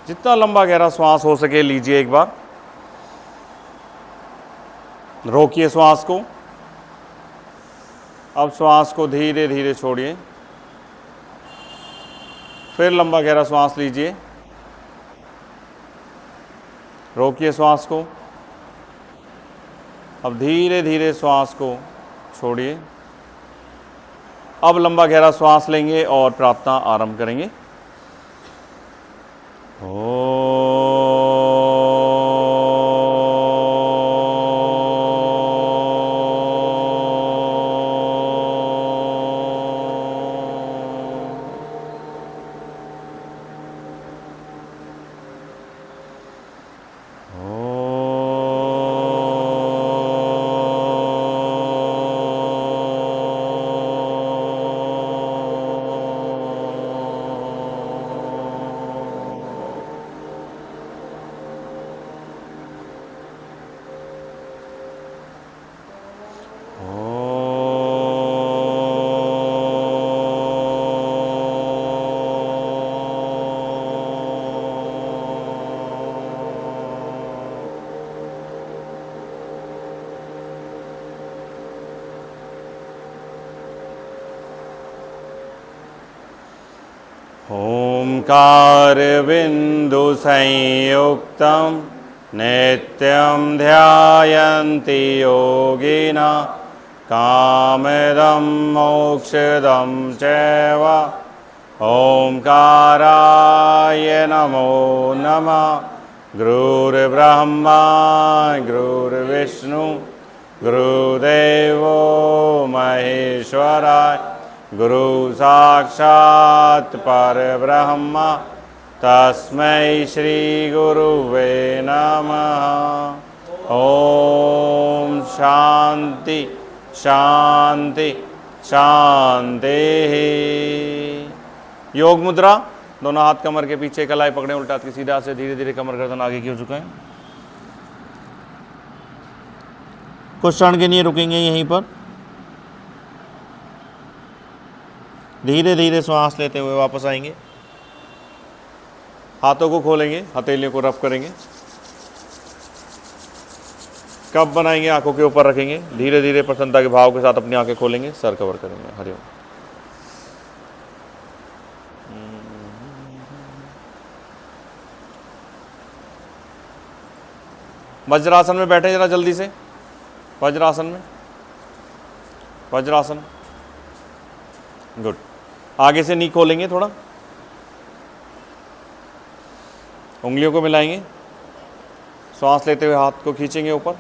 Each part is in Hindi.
जितना लंबा गहरा श्वास हो सके लीजिए। एक बार रोकिए श्वास को। अब श्वास को धीरे धीरे छोड़िए। फिर लंबा गहरा श्वास लीजिए। रोकिए श्वास को। अब धीरे धीरे श्वास को छोड़िए। अब लंबा गहरा श्वास लेंगे और प्रार्थना आरंभ करेंगे। ओंकार बिंदु संयुक्तं नित्यं ध्यायन्ति योगिना कामदं मोक्षदं चैव। ओंकाराय नमो नमः। गुरुर्ब्रह्मा गुरुर्विष्णु गुरुदेवो महेश्वराय। गुरु साक्षात् परब्रह्म तस्मै श्री गुरुवे नमः। ओम शांति शांति शांति। योग मुद्रा। दोनों हाथ कमर के पीछे, कलाई पकड़े उल्टा हाथ की सीधा से, धीरे धीरे कमर गर्दन आगे की हो चुका है। कुछ क्षण के लिए रुकेंगे यहीं पर। धीरे धीरे श्वास लेते हुए वापस आएंगे। हाथों को खोलेंगे, हथेलियों को रफ करेंगे। कप बनाएंगे, आंखों के ऊपर रखेंगे। धीरे धीरे प्रसन्नता के भाव के साथ अपनी आंखें खोलेंगे, सर कवर करेंगे। हरिओम। वज्रासन में बैठे जरा जल्दी से। वज्रासन में, वज्रासन। गुड। आगे से नी खोलेंगे थोड़ा, उंगलियों को मिलाएंगे। श्वास लेते हुए हाथ को खींचेंगे ऊपर।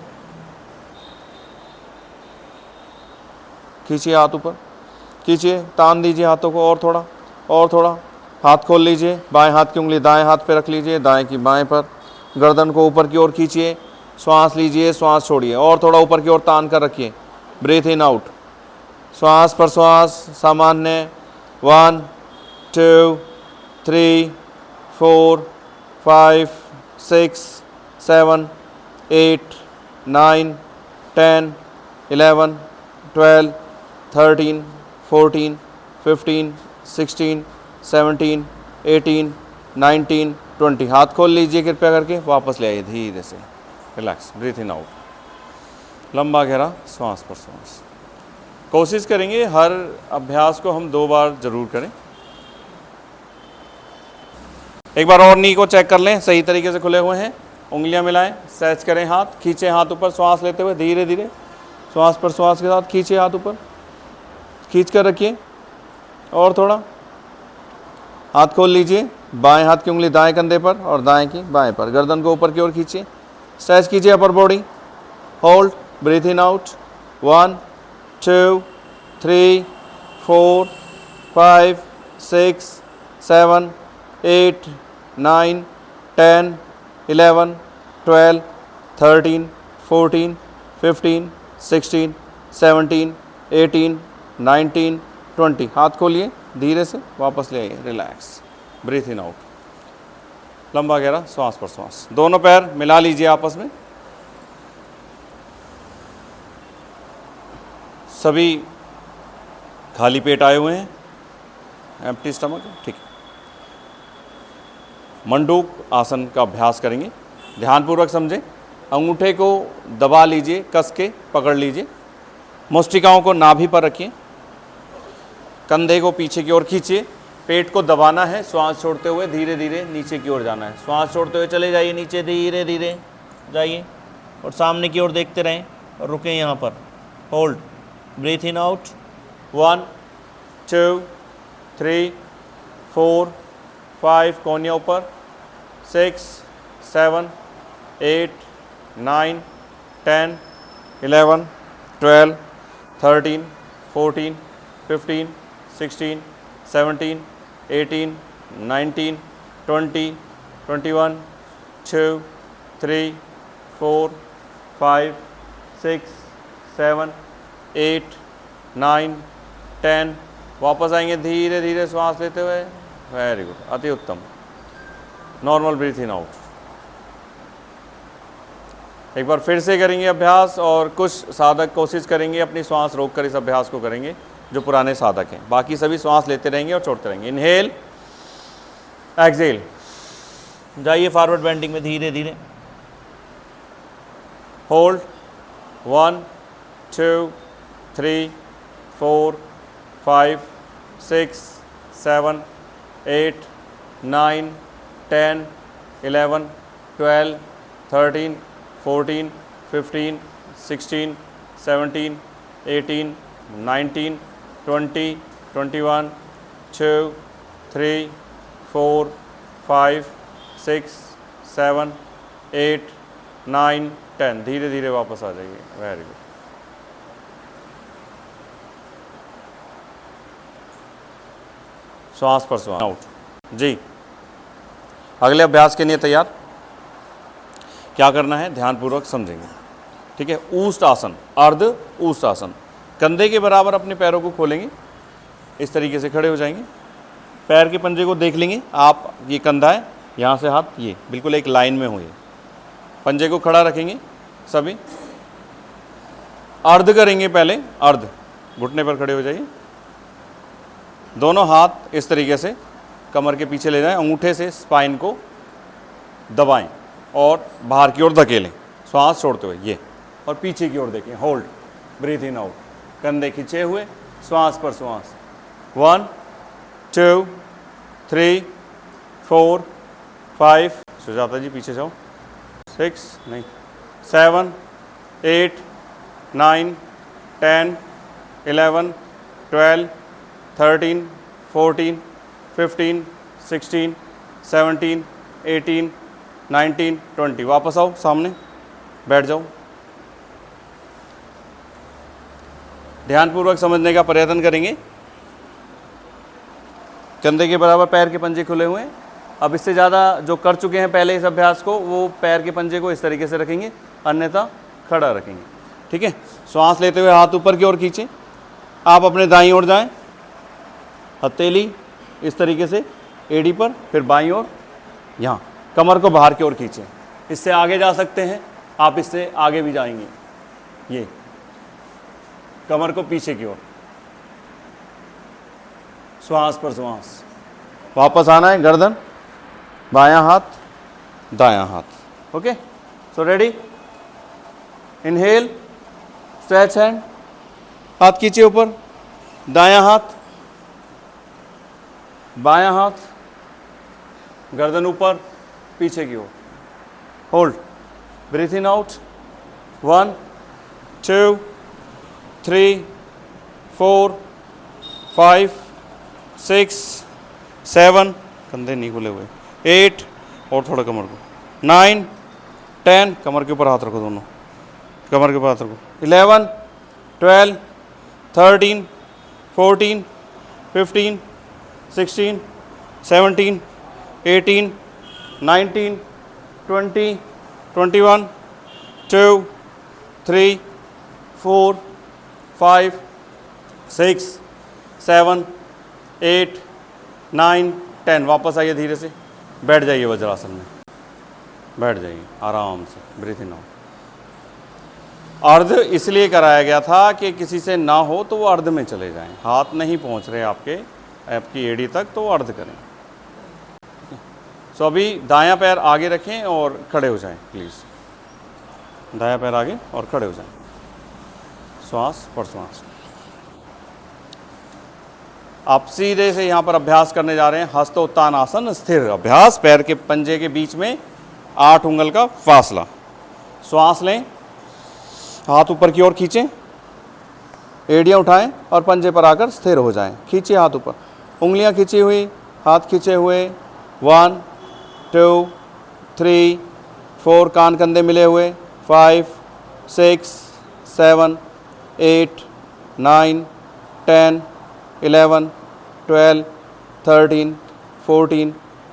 खींचिए हाथ ऊपर, खींचिए, तान दीजिए हाथों को। और थोड़ा, और थोड़ा। हाथ खोल लीजिए। बाएं हाथ की उंगली दाएं हाथ पे रख लीजिए, दाएं की बाएं पर। गर्दन को ऊपर की ओर खींचिए। श्वास लीजिए, श्वास छोड़िए। और थोड़ा ऊपर की ओर तान कर रखिए। Breathe in out. श्वास पर श्वास सामान्य। 1 2 3 4 5 6 7 8 9 10 11 12 13 14 15 16 17 18 19 20। हाथ खोल लीजिए कृपया करके। वापस ले आइए धीरे से। रिलैक्स। Breathe in out. लंबा गहरा श्वास पर श्वास। कोशिश करेंगे हर अभ्यास को हम 2 बार जरूर करें। एक बार और नी को चेक कर लें, सही तरीके से खुले हुए हैं। उंगलियां मिलाएं, स्ट्रेच करें हाथ, खींचें हाथ ऊपर। श्वास लेते हुए धीरे धीरे श्वास पर श्वास के साथ खींचिए हाथ ऊपर, खींच कर रखिए। और थोड़ा। हाथ खोल लीजिए। बाएं हाथ की उंगली दाएं कंधे पर और दाएं की बाएं पर। गर्दन को ऊपर की ओर खींचिए। स्ट्रेच कीजिए upper body. Hold. Breathe in out. 1 2 3 4 5 6 7 8 9 10 11 12 13 14 15 16 17 18 19 20। हाथ खोलिए धीरे से, वापस ले आइए। रिलैक्स। Breathe in out. लंबा गहरा श्वास पर श्वास। दोनों पैर मिला लीजिए आपस में। सभी खाली पेट आए हुए हैं, एम्प्टी स्टमक है, ठीक है। मंडूक आसन का अभ्यास करेंगे। ध्यानपूर्वक समझें। अंगूठे को दबा लीजिए, कस के पकड़ लीजिए। मुष्टिकाओं को नाभि पर रखिए। कंधे को पीछे की ओर खींचिए। पेट को दबाना है, श्वास छोड़ते हुए धीरे धीरे नीचे की ओर जाना है। श्वास छोड़ते हुए चले जाइए नीचे, धीरे धीरे जाइए और सामने की ओर देखते रहें और रुकें यहाँ पर। Hold, breathe in out. 1 2 3 4 5, कोनिया ऊपर। 6 7 8 9 10 11 12 13 14 15 16 17 18 19 20 21 2 3 4 5 6 7 8 9 10। वापस आएंगे धीरे धीरे श्वास लेते हुए। वेरी गुड, अति उत्तम। Normal breath in out. एक बार फिर से करेंगे अभ्यास और कुछ साधक कोशिश करेंगे अपनी श्वास रोककर इस अभ्यास को करेंगे, जो पुराने साधक हैं। बाकी सभी श्वास लेते रहेंगे और छोड़ते रहेंगे। Inhale, exhale. जाइए फॉरवर्ड बेंडिंग में धीरे धीरे। होल्ड, 1 2 3 4 5 6 7 8 9 10 11 12 13 14 15 16 17 18 19 20 21 2 3 4 5 6 7 8 9 10। धीरे धीरे वापस आ जाइए। Very good. श्वास पर श्वास आउट। जी, अगले अभ्यास के लिए तैयार। क्या करना है ध्यानपूर्वक समझेंगे। ठीक है, ऊष्ट आसन, अर्ध ऊष्ट आसन। कंधे के बराबर अपने पैरों को खोलेंगे, इस तरीके से खड़े हो जाएंगे। पैर के पंजे को देख लेंगे आप, ये कंधा है, यहाँ से हाथ ये बिल्कुल एक लाइन में हो। ये पंजे को खड़ा रखेंगे सभी। अर्ध करेंगे पहले, अर्ध। घुटने पर खड़े हो जाइए। दोनों हाथ इस तरीके से कमर के पीछे ले जाएं। अंगूठे से स्पाइन को दबाएं और बाहर की ओर धकेलें, श्वास छोड़ते हुए ये, और पीछे की ओर देखें। Hold, breathe in out. कंधे खींचे हुए, श्वास पर श्वास। 1 2 3 4 5, सुजाता जी पीछे जाओ। 6 नहीं 7 8 9 10 11 12 13 14 15 16 17 18 19 20। वापस आओ, सामने बैठ जाओ। ध्यानपूर्वक समझने का प्रयत्न करेंगे। कंधे के बराबर पैर के पंजे खुले हुए हैं। अब इससे ज़्यादा जो कर चुके हैं पहले इस अभ्यास को, वो पैर के पंजे को इस तरीके से रखेंगे, अन्यथा खड़ा रखेंगे। ठीक है, श्वास लेते हुए हाथ ऊपर की ओर खींचें। आप अपने दाईं ओर जाएं, हथेली इस तरीके से एड़ी पर, फिर बाईं ओर यहाँ। कमर को बाहर की ओर खींचें। इससे आगे जा सकते हैं आप, इससे आगे भी जाएंगे। ये कमर को पीछे की ओर, श्वास पर श्वास। वापस आना है, गर्दन, बायां हाथ, दायां हाथ। Okay, so ready. Inhale, stretch hand, हाथ खींचे ऊपर, दायां हाथ, बायां हाथ, गर्दन ऊपर, पीछे की ओर। Hold, breathe in out. 1 2 3 4 5 6 7, कंधे नहीं खुले हुए, 8, और थोड़ा कमर को, 9 10, कमर के ऊपर हाथ रखो, दोनों कमर के ऊपर हाथ रखो, 11 12 13 14 15 16 17 18 19 20 21 2 3 4 5 6 7 8 9 10। वापस आइए, धीरे से बैठ जाइए वज्रासन में, बैठ जाइए आराम से। Breathe in out. अर्ध इसलिए कराया गया था कि किसी से ना हो तो वो अर्ध में चले जाएं। हाथ नहीं पहुंच रहे आपकी एड़ी तक तो अर्ध करें। सो अभी दायां पैर आगे रखें और खड़े हो जाएं प्लीज़। दायां पैर आगे और खड़े हो जाएं, श्वास पर श्वास। आप सीधे से यहाँ पर अभ्यास करने जा रहे हैं हस्तोत्थानासन स्थिर अभ्यास। पैर के पंजे के बीच में 8 उंगल का फासला। श्वास लें, हाथ ऊपर की ओर खींचें, एड़ियाँ उठाएं और पंजे पर आकर स्थिर हो जाएं। खींचिए हाथ ऊपर, उंगलियां खींची हुई, हाथ खींचे हुए। 1 2 3 4, कान कंधे मिले हुए। 5 6 7 8 9 10 11 12 13 14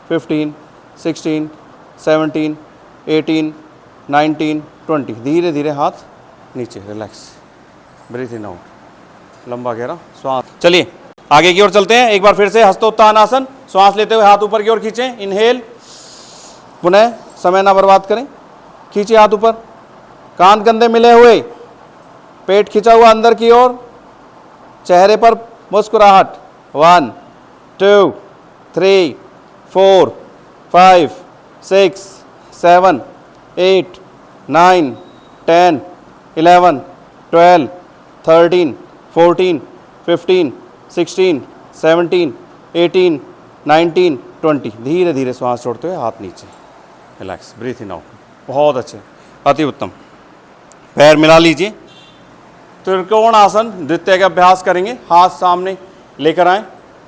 15 16 17 18 19 20। धीरे धीरे हाथ नीचे, रिलैक्स, ब्रीथ इन आउट, लंबा गहरा श्वास। चलिए आगे की ओर चलते हैं। एक बार फिर से हस्तोत्थान आसन। श्वास लेते हुए हाथ ऊपर की ओर खींचें, इनहेल। पुनः समय ना बर्बाद करें, खींचिए हाथ ऊपर, कान कंधे मिले हुए, पेट खींचा हुआ अंदर की ओर, चेहरे पर मुस्कुराहट। 1 2 3 4 5 6 7 8 9 10 11 12 13 14 15 16 17 18 19 20। धीरे धीरे श्वास छोड़ते हुए हाथ नीचे, रिलैक्स, ब्रीथ इन आउट। बहुत अच्छे, अति उत्तम। पैर मिला लीजिए। त्रिकोण आसन द्वितीय का अभ्यास करेंगे। हाथ सामने लेकर आएं,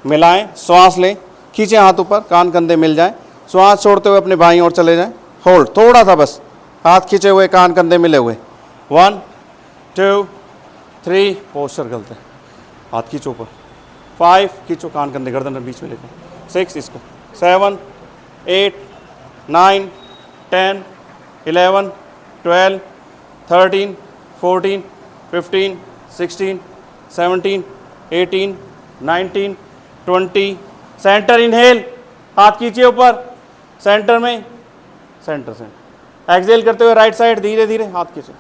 मिलाएं, श्वास लें, खींचें हाथ ऊपर, कान कंधे मिल जाएं। श्वास छोड़ते हुए अपने बाईं ओर चले जाएं। होल्ड, थोड़ा सा बस, हाथ खींचे हुए, कान कंधे मिले हुए। 1 2 3, पोस्चर गलत है, हाथ खींचो ऊपर। 5, खींचो कान कंधे गर्दन बीच में लेकर। 6, इसको। 7 8 9 10 11 12 13 14 15 16 17 18 19 20। सेंटर इनहेल, हाथ खींचिए ऊपर, सेंटर में, सेंटर से एक्सहेल करते हुए राइट साइड, धीरे धीरे हाथ खींचे।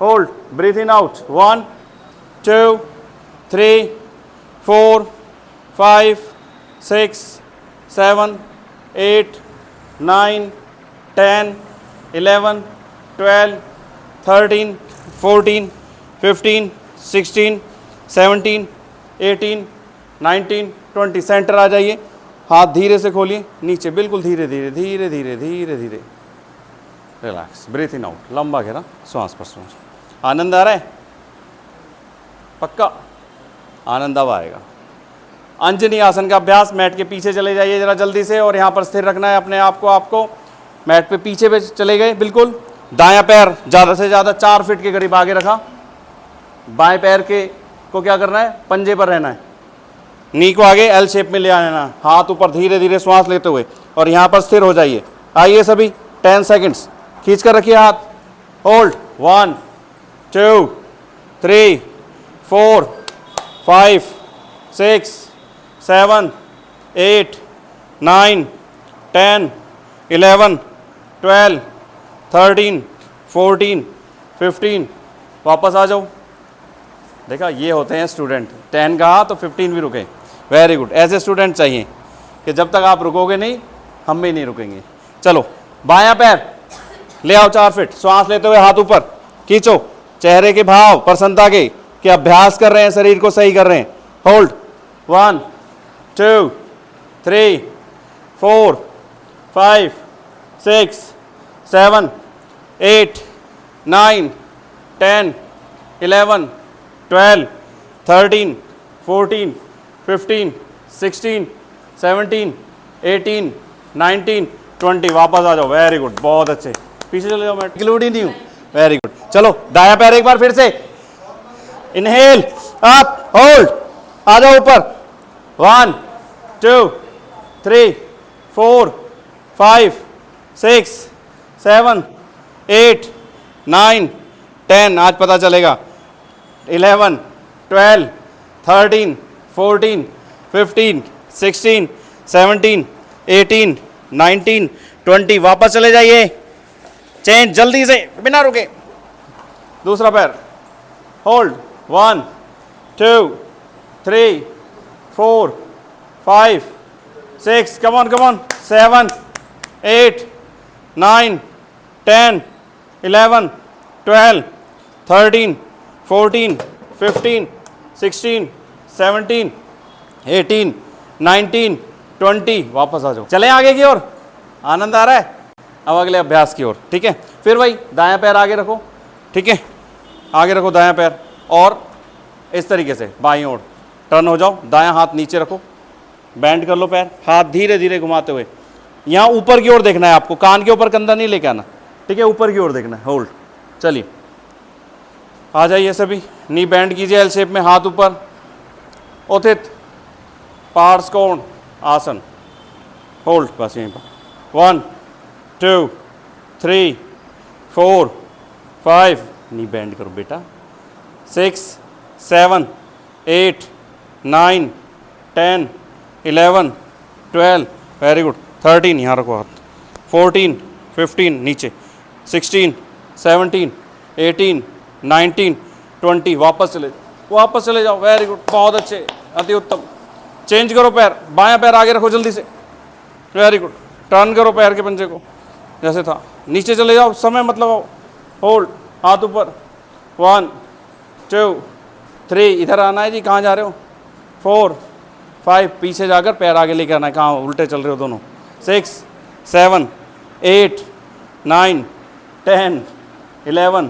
Hold, breathe in out. 1 2 3 4 5 6 7 8 9 10 11 12 13 14 15 16 17 18 19 20। Centre आ जाइए, हाथ धीरे से खोलिए नीचे, बिल्कुल धीरे धीरे धीरे धीरे धीरे धीरे, रिलैक्स, ब्रीथ इन आउट, लंबा गहरा श्वास पर श्वास। आनंद आ रहा है? पक्का आनंद अब आएगा। अंजनी आसन का अभ्यास। मैट के पीछे चले जाइए जरा जल्दी से, और यहाँ पर स्थिर रखना है अपने आप को। आपको मैट पे पीछे पे चले गए, बिल्कुल। दायां पैर ज़्यादा से ज़्यादा 4 फीट के करीब आगे रखा। बाएं पैर के को क्या करना है? पंजे पर रहना है, नी को आगे एल शेप में ले आना है। हाथ ऊपर, धीरे धीरे श्वास लेते हुए, और यहाँ पर स्थिर हो जाइए। आइए सभी, 10 सेकेंड्स खींच कर रखिए हाथ। होल्ड, 1 2 3 4 5 6 7 8 9 10 11 12 13 14 15। वापस आ जाओ। देखा, ये होते हैं स्टूडेंट। 10 कहा तो 15 भी रुके। Very good. ऐसे स्टूडेंट चाहिए कि जब तक आप रुकोगे नहीं, हम भी नहीं रुकेंगे। चलो, बायां पैर ले आओ 4 फीट। श्वास लेते हुए हाथ ऊपर खींचो, चेहरे के भाव प्रसन्नता के कि अभ्यास कर रहे हैं, शरीर को सही कर रहे हैं। होल्ड, 1 2 3 4 5 6 7 8 9 10 11 12 13 14 15 16 17 18 19 20। वापस आ जाओ। वेरी गुड, बहुत अच्छे। पीछे चले जाओ, मैं इंक्लूड ही नहीं हूँ। Very good. चलो, दायां पैर एक बार फिर से। इनहेल, अप, होल्ड, आ जाओ ऊपर। 1 2 3 4 5 6 7 8 9 10। आज पता चलेगा। 11 12 13 14 15 16 17 18 19 20। वापस चले जाइए। चेंज जल्दी से, बिना रुके। दूसरा पैर। Hold, 1 2 3 4 5 6, come on 7 8 9 10 11 12 13 14 15 16 17 18 19 20। वापस आ जाओ, चलें आगे की ओर। आनंद आ रहा है? अब अगले अभ्यास की ओर। ठीक है, फिर वही दायां पैर आगे रखो। ठीक है, आगे रखो दायां पैर और इस तरीके से बाईं ओर टर्न हो जाओ। दायां हाथ नीचे रखो, बैंड कर लो पैर, हाथ धीरे धीरे घुमाते हुए यहाँ ऊपर की ओर देखना है आपको, कान के ऊपर कंधा नहीं लेके आना। ठीक है, ऊपर की ओर देखना है। होल्ड, चलिए आ जाइए सभी, नी बैंड कीजिए एल शेप में, हाथ ऊपर, उत्थित पार्श्वकोण आसन। होल्ड बस यहीं पर। 1 2 3 4 5, नी बैंड करो बेटा, 6 7 8 9 10 11 12, वेरी गुड, 13, यहाँ रखो हाथ, 14 15 नीचे, 16 17 18 19 20, वापस चले जाओ, वेरी गुड, बहुत अच्छे, अति उत्तम। चेंज करो पैर, बायां पैर आगे रखो जल्दी से, वेरी गुड, टर्न करो पैर के पंजे को जैसे था, नीचे चले जाओ, समय मत लगाओ, होल्ड, हाथ ऊपर, 1 2 3, इधर आना है जी, कहाँ जा रहे हो, 4 5, पीछे जाकर पैर आगे लेकर आना है, कहाँ उल्टे चल रहे हो दोनों, 6 7 8 9 10 11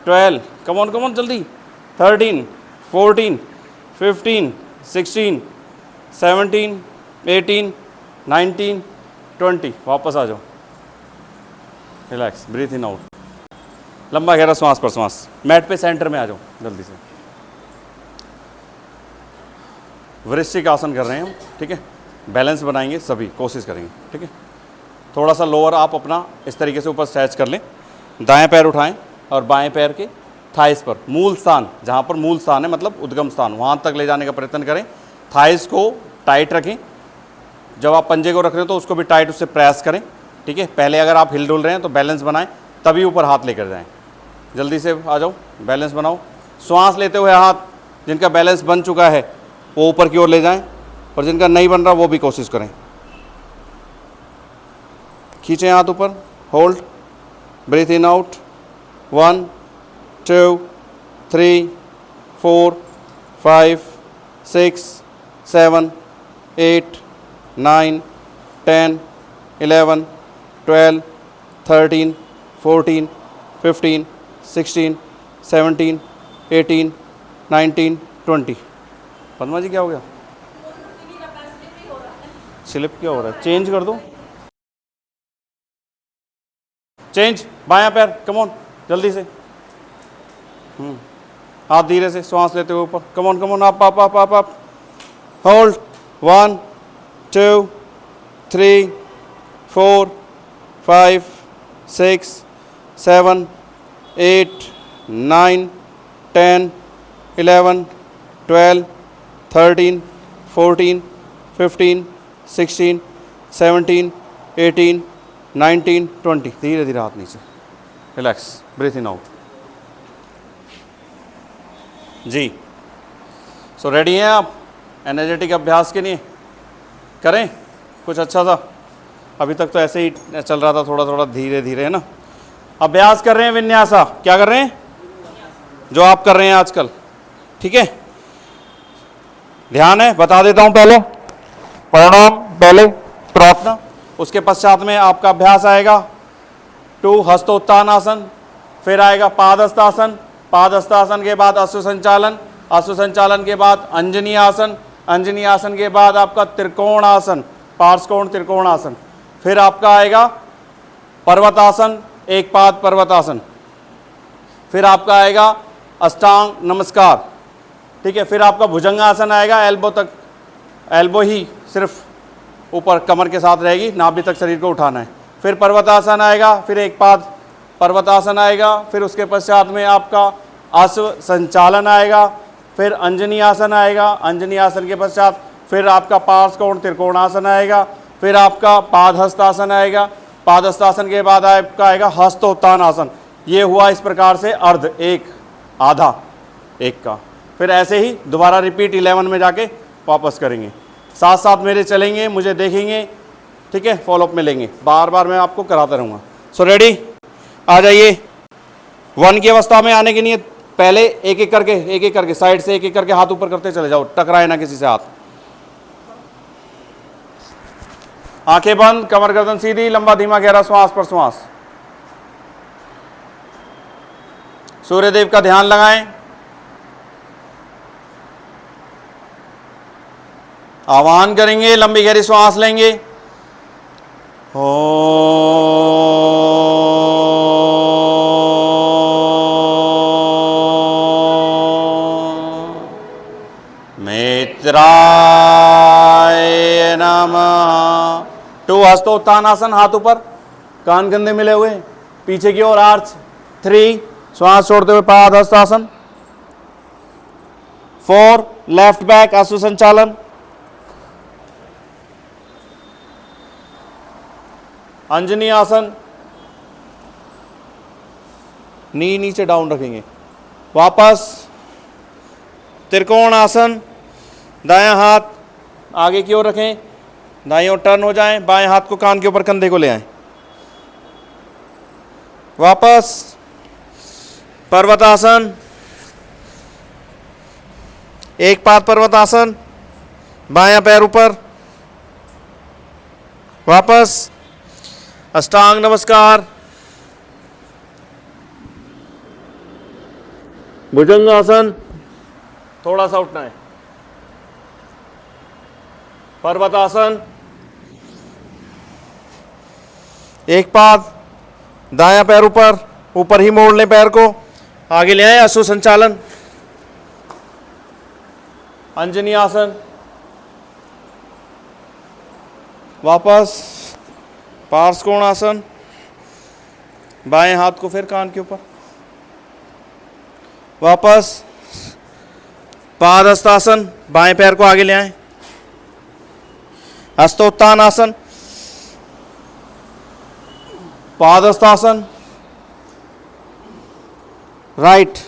12, कम ऑन जल्दी, 13 14 15 16 17 18 19 20, वापस आ जाओ, रिलैक्स, ब्रीथ इन आउट, लंबा गहरा श्वास प्रश्वास, मैट पे सेंटर में आ जाओ जल्दी से। वृश्चिक आसन कर रहे हैं हम। ठीक है, बैलेंस बनाएंगे सभी, कोशिश करेंगे। ठीक है, थोड़ा सा लोअर आप अपना इस तरीके से ऊपर स्ट्रेच कर लें, दाएं पैर उठाएं और बाएं पैर के थाइस पर, मूल स्थान, जहाँ पर मूल स्थान है मतलब उद्गम स्थान, वहाँ तक ले जाने का प्रयत्न करें। थाइस को टाइट रखें, जब आप पंजे को रख रहे हो तो उसको भी टाइट उससे प्रेस करें। ठीक है, पहले अगर आप हिल डुल रहे हैं तो बैलेंस बनाएं, तभी ऊपर हाथ लेकर जाएं। जल्दी से आ जाओ, बैलेंस बनाओ, श्वास लेते हुए हाथ, जिनका बैलेंस बन चुका है वो ऊपर की ओर ले जाएं, और जिनका नहीं बन रहा वो भी कोशिश करें। खींचें हाथ ऊपर, hold, breathe in out, 1 2 3 4 5 6 7 8 9 10 11 12 13 14 15 16 17 18 19 20। Padma जी क्या हो गया? स्लिप क्या हो रहा है? चेंज कर दो, चेंज, बायां पैर, कम ऑन जल्दी से, हाथ धीरे से, श्वास लेते हुए ऊपर, कम ऑन, अप, होल्ड, 1 2 3 4 5 6 7 8 9 10 11 12 13 14 15 16 17 18 19 20, धीरे धीरे हाथ नीचे, रिलैक्स, ब्रीथ इन आउट। जी, सो रेडी हैं आप एनर्जेटिक अभ्यास के लिए? करें कुछ अच्छा सा, अभी तक तो ऐसे ही चल रहा था, थोड़ा थोड़ा धीरे धीरे, है ना। अभ्यास कर रहे हैं विन्यासा, क्या कर रहे हैं? जो आप कर रहे हैं आजकल। ठीक है, ध्यान है, बता देता हूं पहले परिणाम, पहले प्रार्थना, उसके पश्चात में आपका अभ्यास आएगा 2 हस्तोत्थान आसन, फिर आएगा पादहस्तासन, पादहस्तासन के बाद अश्व संचालन, अश्व संचालन के बाद अंजनी आसन, अंजनी आसन के बाद आपका त्रिकोण आसन, पार्श्वकोण त्रिकोण आसन, फिर आपका आएगा पर्वतासन, एक पाद पर्वतासन, फिर आपका आएगा अष्टांग नमस्कार। ठीक है, फिर आपका भुजंगासन आएगा, एल्बो तक, एल्बो ही सिर्फ ऊपर कमर के साथ रहेगी, नाभि तक शरीर को उठाना है। फिर पर्वतासन आएगा, फिर एक पाद पर्वतासन आएगा, फिर उसके पश्चात में आपका अश्व संचालन आएगा, फिर अंजनी आसन आएगा, अंजनी आसन के पश्चात फिर आपका पार्श्वकोण त्रिकोणासन आएगा, फिर आपका पादहस्तासन आएगा, पादहस्तासन के बाद आपका आएगा हस्तोत्थान आसन। ये हुआ इस प्रकार से अर्ध, एक आधा एक का, फिर ऐसे ही दोबारा रिपीट 11 में जाके वापस करेंगे। साथ साथ मेरे चलेंगे, मुझे देखेंगे, ठीक है, फॉलोअप में लेंगे, बार बार मैं आपको कराता रहूँगा। सो रेडी, आ जाइए। 1 की अवस्था में आने के लिए पहले एक एक करके साइड से एक एक करके हाथ ऊपर करते चले जाओ, टकराए ना किसी से हाथ। आंखें बंद, कमर गर्दन सीधी, लंबा धीमा गहरा श्वास पर श्वास। सूर्य देव का ध्यान लगाएं। आह्वान करेंगे, लंबी गहरी श्वास लेंगे। मित्राय नमः। 2 हस्तोत्थानासन, हाथ ऊपर, कान कंधे मिले हुए, पीछे की ओर आर्च। 3 श्वास छोड़ते हुए पाद हस्तासन। 4 लेफ्ट बैक आंसू संचालन। अंजनी आसन, नी नीचे डाउन रखेंगे। वापस त्रिकोण आसन, दायां हाथ आगे की ओर रखें, दाईं ओर टर्न हो जाएं, बाएं हाथ को कान के ऊपर कंधे को ले आएं। वापस पर्वतासन, एक पाद पर्वतासन, बायां पैर ऊपर। वापस अष्टांग नमस्कार, भुजंग आसन, थोड़ा सा उठना है। पर्वतासन, एक पाद, दायां पैर ऊपर, ऊपर ही मोड़ लें पैर को, आगे ले आए, अश्व संचालन। अंजनी आसन, वापस पार्श्वकोण आसन, बाएं हाथ को फिर कान के ऊपर। वापस पादहस्तासन, बाएं पैर को आगे ले आएं। हस्तोत्थान आसन, पादहस्तासन, राइट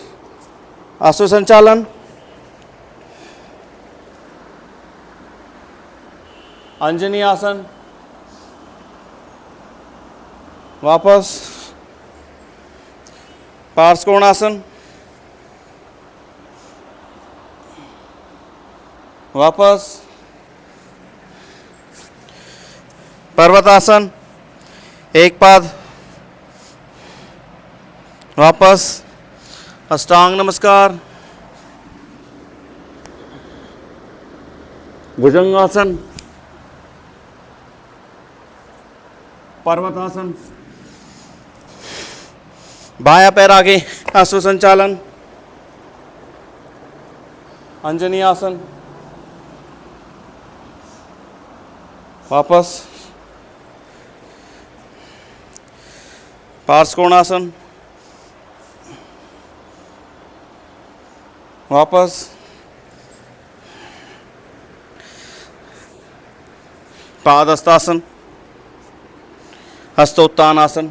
अश्व संचालन। अंजनी आसन, वापस पार्श्वकोण आसन, वापस पर्वतासन, एक पाद, वापस अष्टांग नमस्कार, भुजंगासन, पर्वतासन, बायां पैर आगे अश्व संचालन। अंजनी आसन, वापस पार्श्वकोणासन, वापस पादहस्तासन, हस्तोत्थान आसन,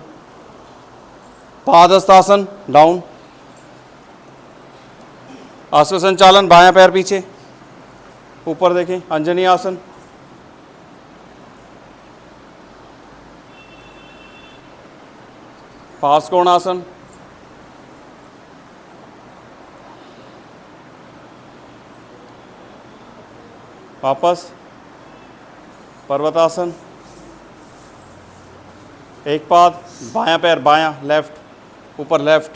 पादहस्तासन डाउन, अश्व संचालन, बायां पैर पीछे ऊपर देखें। अंजनी आसन, पार्श्वकोणासन, वापस पर्वतासन, एक पाद, बायां पैर बायां, लेफ्ट ऊपर, लेफ्ट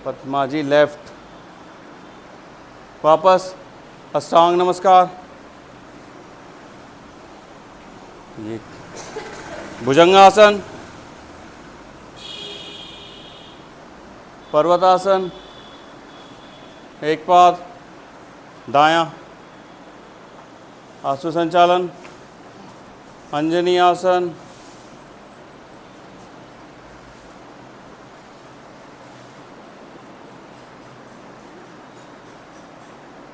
पद्माजी लेफ्ट। वापस अष्टांग नमस्कार, ये भुजंगासन, पर्वतासन, एक पाद, दायां आंसू संचालन। अंजनी आसन,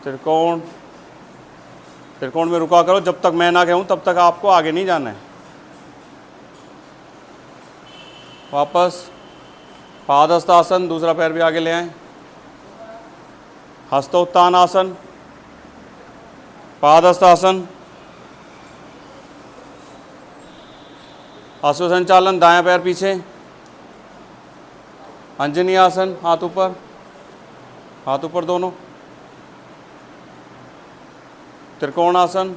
त्रिकोण, त्रिकोण में रुका करो, जब तक मैं ना कहूं तब तक आपको आगे नहीं जाना है। वापस पादहस्तासन, दूसरा पैर भी आगे ले आएं। हस्तोत्थान आसन, पादहस्तासन, अश्व संचालन, दायां पैर पीछे, अंजनी आसन, हाथ ऊपर, हाथ ऊपर दोनों, त्रिकोण आसन,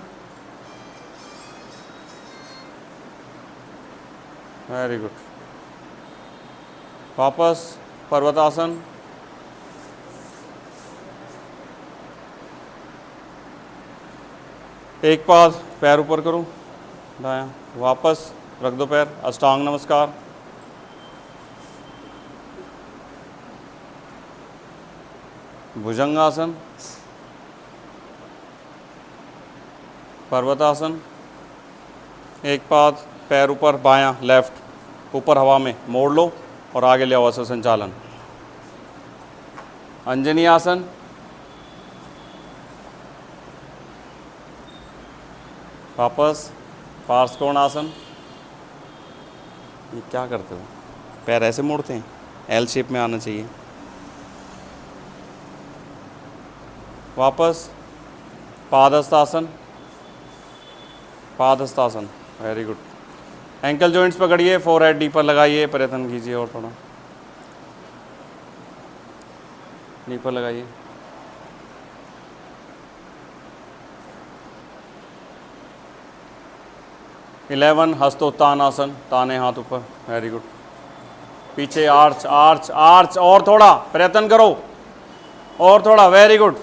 वेरी गुड, वापस पर्वतासन, एक पाद पैर ऊपर करो दायां, वापस रख दो पैर, अष्टांग नमस्कार, भुजंगासन, पर्वतासन, एक पाद पैर ऊपर बायां लेफ्ट, ऊपर हवा में मोड़ लो और आगे ले आओ अश्व संचालन, अंजनी आसन, वापस पार्श्वकोण आसन। ये क्या करते हो, पैर ऐसे मोड़ते हैं, एल शेप में आना चाहिए, वापस padahastasana, padahastasana, very good, ankle joints पकड़िए, फोरहेड डीपर लगाइए, प्रयत्न कीजिए और थोड़ा डीपर लगाइए, इलेवन हस्तोत्थान आसन, ताने हाथ ऊपर, वेरी गुड, पीछे आर्च आर्च आर्च, और थोड़ा प्रयत्न करो, और थोड़ा, वेरी गुड,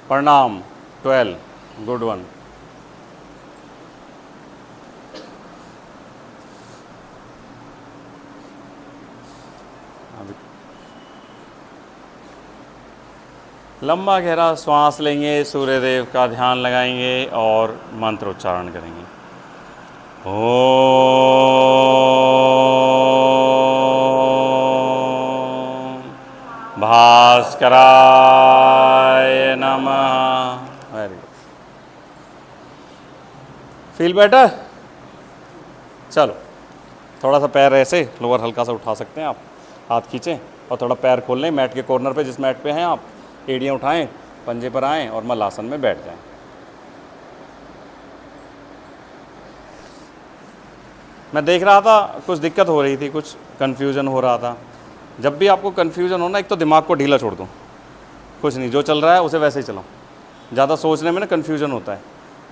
प्रणाम, 12, गुड वन, लंबा गहरा श्वास लेंगे, सूर्य देव का ध्यान लगाएंगे और मंत्र उच्चारण करेंगे। ओम भास्कराय नमः, वेरी गुड, फील बेटर। चलो थोड़ा सा पैर ऐसे लोअर हल्का सा उठा सकते हैं आप, हाथ खींचें और थोड़ा पैर खोल लें मैट के कॉर्नर पे, जिस मैट पे हैं आप, एड़ियाँ उठाएं, पंजे पर आएं और मल्लासन में बैठ जाएं। मैं देख रहा था कुछ दिक्कत हो रही थी, कुछ कन्फ्यूज़न हो रहा था। जब भी आपको कन्फ्यूज़न हो ना, एक तो दिमाग को ढीला छोड़ दो, कुछ नहीं, जो चल रहा है उसे वैसे ही चलाओ। ज़्यादा सोचने में ना कन्फ्यूज़न होता है,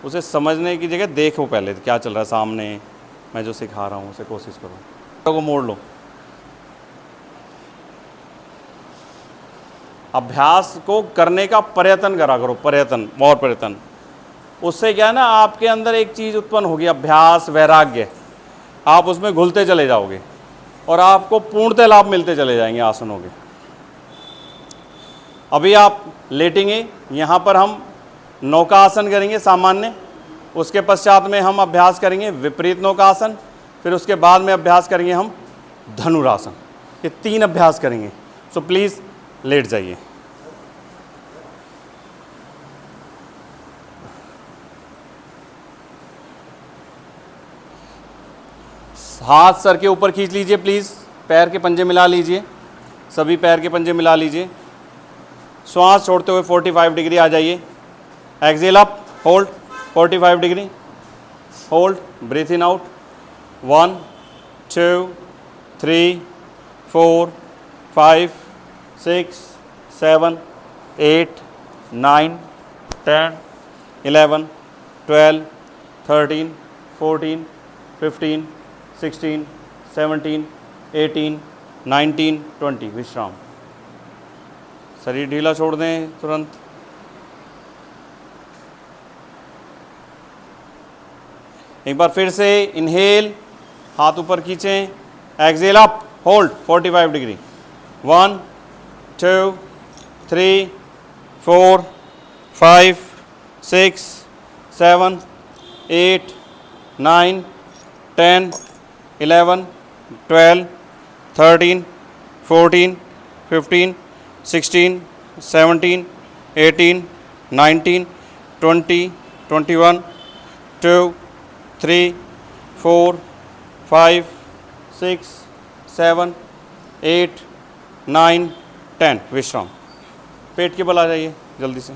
उसे समझने की जगह देखो पहले क्या चल रहा है सामने, मैं जो सिखा रहा हूँ उसे कोशिश करो, को मोड़ लो। अभ्यास को करने का प्रयत्न करा करो, प्रयत्न और प्रयत्न, उससे क्या है ना, आपके अंदर एक चीज़ उत्पन्न होगी, अभ्यास वैराग्य, आप उसमें घुलते चले जाओगे और आपको पूर्णतः लाभ मिलते चले जाएंगे आसनों के। अभी आप लेटेंगे, यहाँ पर हम नौकासन करेंगे सामान्य, उसके पश्चात में हम अभ्यास करेंगे विपरीत नौकासन, फिर उसके बाद में अभ्यास करेंगे हम धनुरासन। ये 3 अभ्यास करेंगे। सो प्लीज़ लेट जाइए। हाथ सर के ऊपर खींच लीजिए प्लीज़, पैर के पंजे मिला लीजिए, सभी पैर के पंजे मिला लीजिए, श्वास छोड़ते हुए 45 डिग्री आ जाइए, exhale up, hold 45 degree, hold, breathe in out, 1 2 3 4 5 6 7 8 9 10 11 12 13 14 15 16 17 18 19 20, विश्राम। शरीर ढीला छोड़ दें तुरंत। एक बार फिर से इनहेल, हाथ ऊपर खींचें, एक्सेल अप, होल्ड 45 डिग्री, 1 2 3 4 5 6 7 8 9 10 11 12 13 14 15 16 17 18 19 20 21 2 3 4 5 6 7 8 9 10, विश्राम। पेट के बल आ जाइए जल्दी से,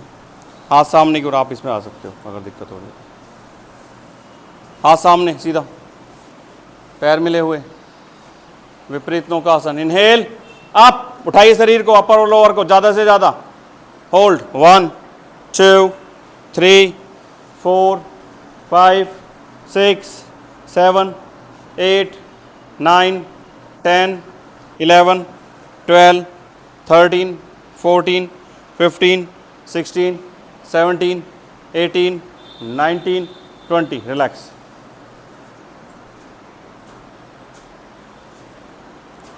हाथ सामने की ओर, आप इसमें आ सकते हो अगर दिक्कत हो रही है। हाथ सामने सीधा, पैर मिले हुए, विपरीत नौकासन। इनहेल अप, उठाइए शरीर को, अपर और लोअर को ज़्यादा से ज़्यादा। Hold 1 2 3 4 5 6 7 8 9 10 11 12 13 14 15 16 17 18 19 20। Relax.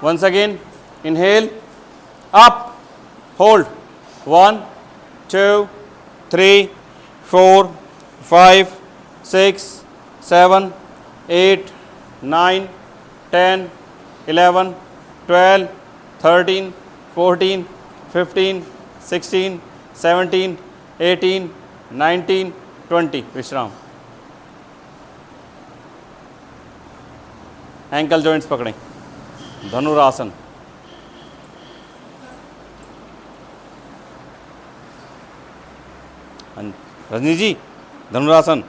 Once again, inhale, up, hold 1 2 3 4 5 6 7 8 9 10 11 12 13 14 15 16 17 18 19 20। विश्राम। एंकल जॉइंट्स पकड़ें, धनुरासन। रजनी जी, धनुरासन।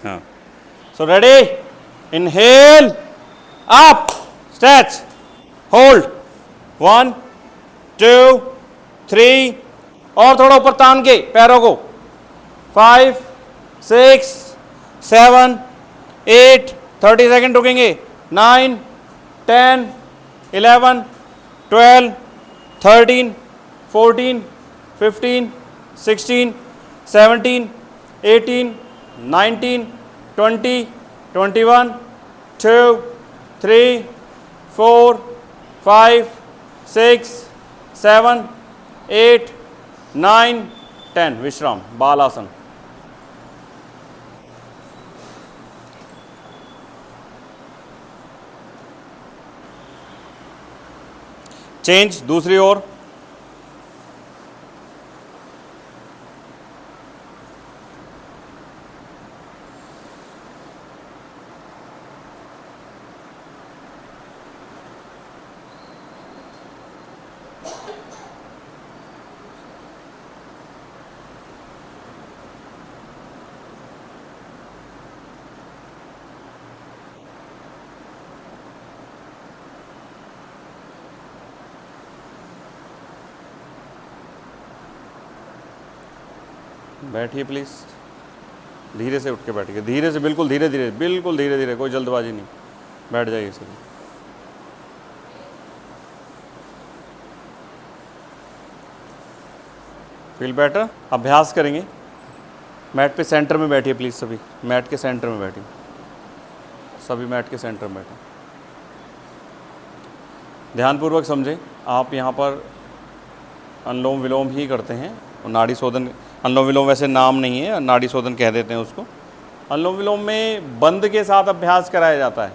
हाँ, so ready, inhale up, stretch, hold 1 2 3, और थोड़ा ऊपर तान के पैरों को, 5 6 7 8, 30 सेकेंड रुकेंगे, 9 10 11 12 13 14 15 16 17 18 19 20 21 2 3 4 5 6 7 8 9 10। विश्राम। बालासन। चेंज, दूसरी ओर। बैठिए प्लीज़, धीरे से उठ के बैठिए, धीरे से, बिल्कुल धीरे धीरे, बिल्कुल धीरे धीरे, कोई जल्दबाजी नहीं। बैठ जाइए सभी। Feel better. अभ्यास करेंगे। मैट पे सेंटर में बैठिए प्लीज़ सभी, मैट के सेंटर में बैठिए सभी, मैट के सेंटर में बैठे। ध्यानपूर्वक समझें, आप यहाँ पर अनुलोम विलोम ही करते हैं और नाड़ी शोधन, अनुलोम विलोम वैसे नाम नहीं है, नाड़ी शोधन कह देते हैं उसको। अनुलोम विलोम में बंद के साथ अभ्यास कराया जाता है,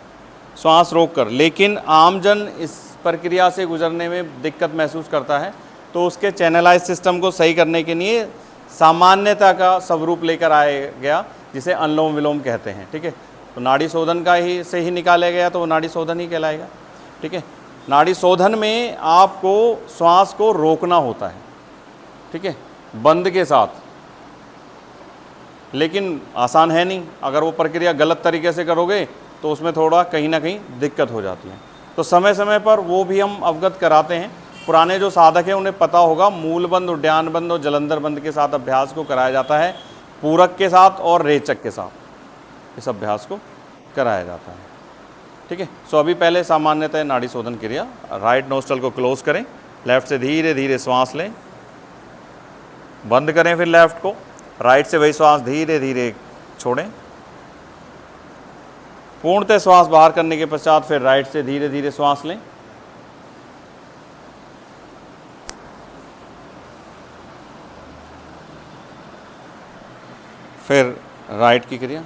श्वास रोककर, लेकिन आमजन इस प्रक्रिया से गुजरने में दिक्कत महसूस करता है, तो उसके चैनलाइज सिस्टम को सही करने के लिए सामान्यता का स्वरूप लेकर आया गया, जिसे अनुलोम विलोम कहते हैं। ठीक है, तो नाड़ी शोधन का ही से ही निकाला गया, तो वो नाड़ी शोधन ही कहलाएगा। ठीक है, नाड़ी शोधन में आपको श्वास को रोकना होता है, ठीक है, बंद के साथ, लेकिन आसान है नहीं। अगर वो प्रक्रिया गलत तरीके से करोगे तो उसमें थोड़ा कहीं ना कहीं दिक्कत हो जाती है। तो समय समय पर वो भी हम अवगत कराते हैं। पुराने जो साधक हैं उन्हें पता होगा, मूल बंद, उड्डयन बंद और जलंधर बंद के साथ अभ्यास को कराया जाता है, पूरक के साथ और रेचक के साथ इस अभ्यास को कराया जाता है। ठीक है, सो अभी पहले सामान्यतः नाड़ी शोधन क्रिया, राइट नोस्ट्रल को क्लोज करें, लेफ्ट से धीरे धीरे श्वास लें, बंद करें, फिर लेफ्ट को, राइट से वही श्वास धीरे धीरे छोड़ें, पूर्णतः श्वास बाहर करने के पश्चात फिर राइट से धीरे धीरे श्वास लें, फिर राइट की क्रिया।